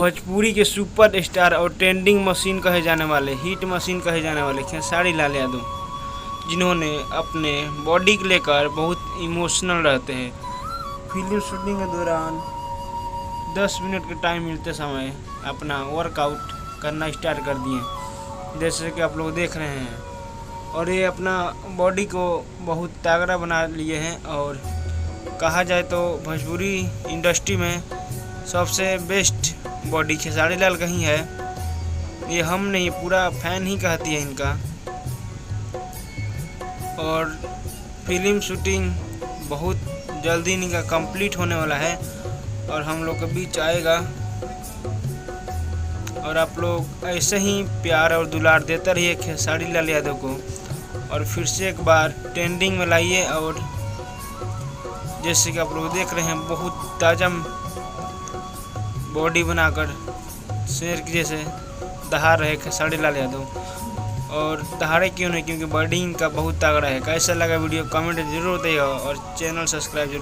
भोजपुरी के super star और trending machine कहे जाने वाले, हिट मशीन कहे जाने वाले खेसारी लाल यादव, जिन्होंने अपने बॉडी को लेकर बहुत इमोशनल रहते हैं। फिल्म शूटिंग के दौरान 10 मिनट के टाइम मिलते समय अपना वर्कआउट करना स्टार्ट कर दिए, जैसे कि आप लोग देख रहे हैं। और ये अपना बॉडी को बहुत तगड़ा बना लिए हैं। और कहा जाए तो भोजपुरी इंडस्ट्री में सबसे बेस्ट बॉडी खेसारी लाल का ही है। ये हम नहीं, पूरा फैन ही कहती है इनका। और फिल्म शूटिंग बहुत जल्दी इनका कंप्लीट होने वाला है और हम लोग के बीच आएगा। और आप लोग ऐसे ही प्यार और दुलार देते रहिए खेसारी लाल यादव को, और फिर से एक बार ट्रेंडिंग में लाइए। और जैसे कि आप लोग देख रहे हैं, बहुत ताजा बॉडी बनाकर शेर के जैसे दहाड़ रहे खेसारी लाल यादव। और दहाड़े क्यों नहीं, क्योंकि बॉडी इनका बहुत तगड़ा है। कैसा लगा वीडियो कमेंट जरूर बताइएगा और चैनल सब्सक्राइब जरूर।